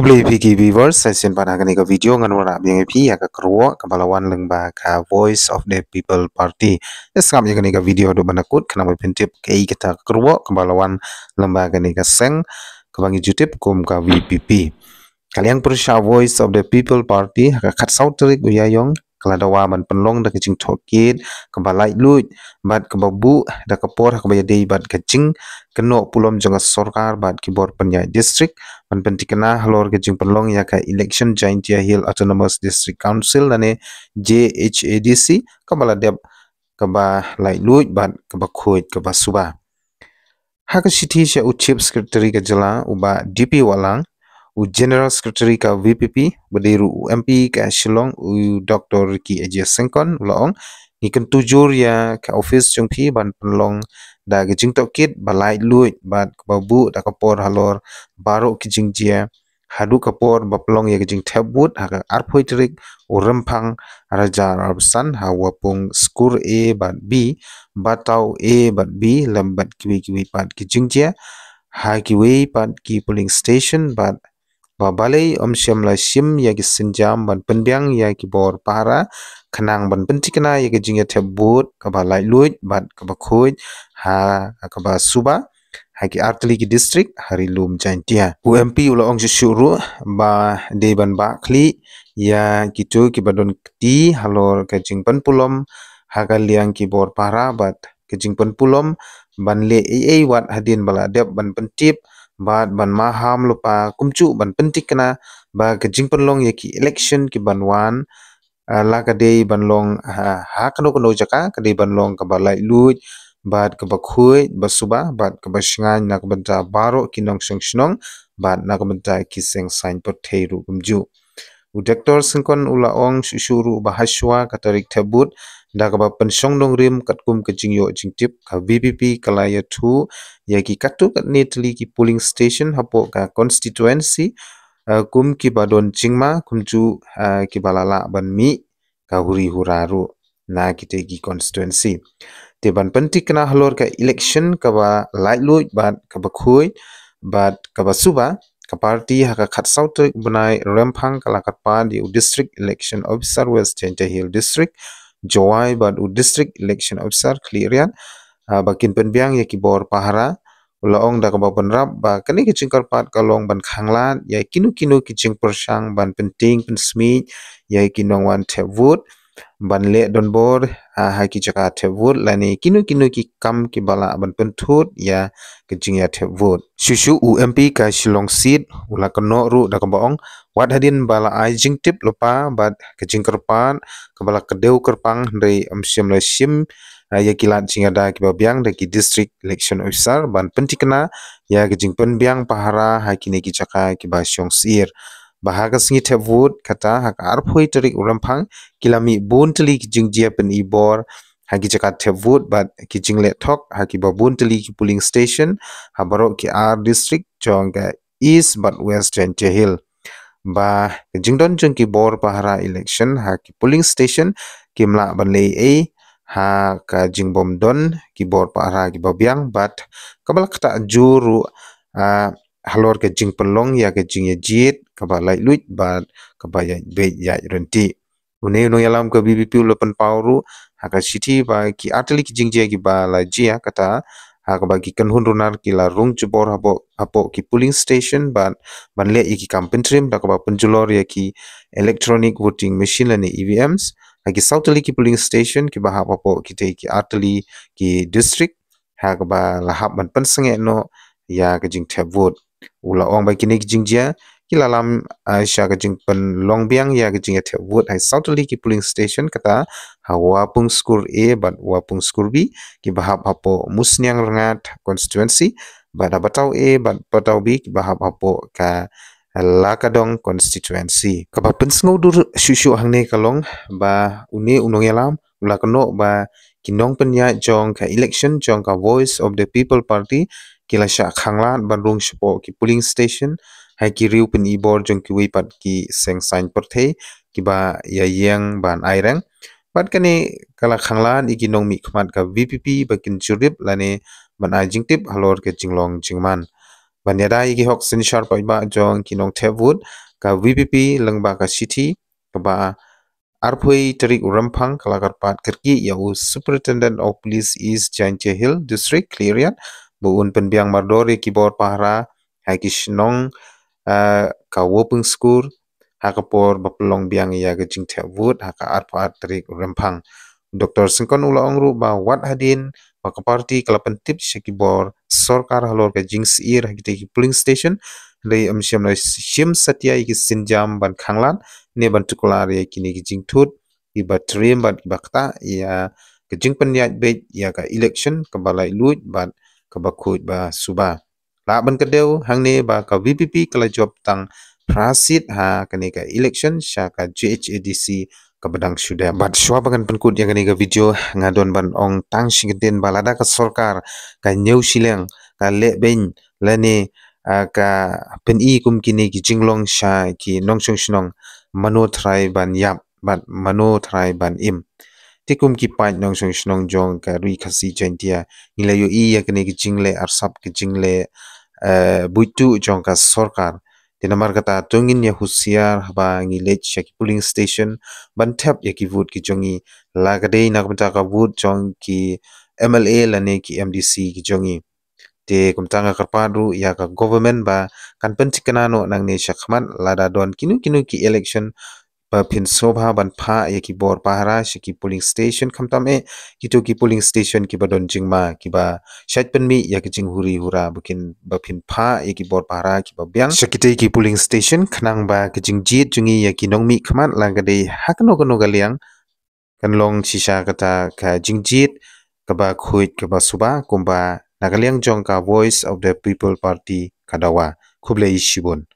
Kubli piki viewers session pada kani ka video ngan wala biang pi ya ka kruwa ka balawan lengba ka Voice of the People Party. Eskam ya kani ka video do banakut kana mo pentip kei kita kruwa ka balawan lengba kani ka seng ka bangi jutip kum ka VPP. Kalian persya Voice of the People Party ka khat sautrik uyayong kaladawa man penlong da kicing thokit ka balai lut bat ka babu da ka por ka bayadei bat kicing keno pulom janga sorkar bat kibor penyai district man pentikena halor kicing penlong ya ka election Jaintia Hill Autonomous District Council dane JHADC ka baladep ka ba lai lut bat ka ba khoit ka ba suba ha ka sithi sha u chief secretary ka jala uba DP walang u General Secretary ka VPP badiru u MP ka Shillong u Dr. Ki Ajia Sengkon ulaong ikan tujur ya ka office jongpi ban penlong da gijing tokit balai luit bat babu da kapor halor baro kijing jia hadu kapor baplong ya gijing tabut ha arphoi trik u rempang raja arsan ha wapung skur A bat B batau A bat B lambat kiwi pat kijing jia ha kiwi pat ki polling station bat balai syam la sim ya ki senjam ban penbiang ya ki bor para kenang ban pentikena ya ki jingya tebut ka balai luit bat ka bakhoi ha ka ba suba ha ki artli ki district hari lum Jaintia UMP ula ong syuru ba de ban ba kli ya kitu ki badon ti halor ka jing pan pulom ha ka liang ki bor para bat ka jing pan pulom ban le wat hadin bala dep ban pentip bat ban maham lupa kumcu ban pentik kena ba kejing penlong ya ki election ki banwan la kadei banlong ha kano jaka kadei banlong ka balai lut bat ka bakhui basuba bat ka basngan na ka banta baro kinong sengshong bat na ka banta ki seng sign per theiru kumju Dr. Sengkon ulaong syuru bahaswa katarik tabut da ka ba pensong dong rim katkum kejing yo jingtip ka VPP kalaya thu ya ki katu kat netli ki polling station hapo ka constituency kum ki badon jingma kumju ki balala ban mi ka huri huraru na kite ki constituency te ban pentik kena halor ka election ka ba light lut bat ka ba khui bat ka ba suba ka party ha ka khat sautek banai rempang kalakat pa di district election officer West Jaintia Hill district Jowai bat u district election officer clearian bakin penbiang ya ki bor pahara ulaong da ka ba penrap ba kani ki cingkar pat kalong ban khanglat ya kinu ki cing persang ban penting pensmi ya ki nongwan tevut ban le don bor ha ki chaka tevut lani kinu ki kam ki bala ban pentut ya kejing ya tevut syushu UMP ka Shillong seat ula keno ru da ka baong wat hadin bala ai jing tip lupa bat kejing kerpan ka bala kedeu kerpang dari syam la sim ya kilat jingada ki babiang da ki district election officer ban pentikena ya kejing penbiang pahara ha kini ki chaka ki ba syong sir bahaga singi tevut kata hak arphoi terik urampang kilami bunteli ki jingjia pen ibor hagi jakat tevut bat ki jingle thok haki babunteli ki polling station habaro ki R district jongga east but west Jaintia Hill ba jingdon jong ki bor pahara election haki polling station kimla banlei ha ka jingbom don ki bor pahara ki babiang bat kabal kata juru halor ke jing pelong ya ke jing jit ka ba lai luit ba ka ba ya be ya renti une no yalam ka BBP ulepan pauru ha ka city ba ki atli ki jing je ki ba la jia kata ha ka ba ki kanhun runar ki la rung jubor hapo ki polling station ban le ki campaign trim da ka ba penjulor ya ki electronic voting machine la ni EVMs ha ki sautli ki polling station ki ba hapo ki te ki atli ki district ha ka ba la hab ban pensenge no ya ka jing tab vote ula ong ba kini jing jia kila lam sha ka jing pen long biang ya ka jing ate vote hai sautli ki polling station kata hawa pung skur A bat wa pung skur B ki bahap hapo musnyang rengat constituency bada batau A bat batau B ki bahap hapo ka lakadong constituency ka ba pensngo dur shushu hangne kalong ba une unong yalam ula kano ba kinong penya jong ka election jong ka Voice of the People Party kila sha khanglan bandung shpo ki polling station hai ki riu pen ibor jong ki wipat ki seng sign perthe ki ba ya yang ban airang bat kani kala khanglan iki nong mi khmat ka VPP bakin churip lane ban ai jingtip halor ke jinglong jingman Banyada igi hok sin sharp ba jong kinong tevud ka VPP lengba ka city ka ba arpui terik urampang kalakar pat kerki yau Superintendent of Police East Janche Hill District Clearian buun penbiang mardori kibor pahra hai kishnong ka wopeng skur hakapor bapelong biang ya ke jing tevud haka arpat terik urampang Dr. Singkon ula ongru ba wat hadin maka parti kalapan tip syakibor sorkar halor ka jing siir hakite ki polling station lei amsyam na shim satya ki sinjam ban khanglan ne ban tukular ya kini ki jing tut iba trim ban bakta ya ke jing penyat bet ya ka election ka balai lut ban ka bakut ba suba la ban kedeu hangne ba ka VPP kala job tang prasit ha kani ka election sya ka JHADC kabadang sudah bat shwa bagan penkut yang kani ka video ngadon ban ong tang shingden balada ka sorkar ka nyau sileng ka le ben lane ka pen kum kini ki jinglong sha ki nongchong shnong mano thrai ban yap bat mano thrai ban im tikum ki pat nongchong shnong jong ka ri khasi jantia nilayo ya kani ki jingle arsap ki jingle buitu jong ka sorkar Tinamar kata tungin ya husiar ba ngilech ya ki polling station ban tap ya ki vote ki jongi lagade nak mata ka vote jong ki MLA lane ki MDC ki jongi te kumtanga karpadu ya ka government ba kan pentikana no nang ne shakman lada don kinu ki election ba pin sobha ban pha ya ki bor pahara ki polling station khamtam ki polling station ki badon jingma ki ba shat pen mi ya ki jing huri hura bukin ba pin pha ya ki bor pahara ki ba byang shakite ki polling station khnang ba ki jing jit jungi ya ki nongmi khman langade hakno kono galiang kan long shisha kata ka jing jit ka ba khuit ka ba suba kumba nagaliang jong ka voice of the people party kadawa khuble shibun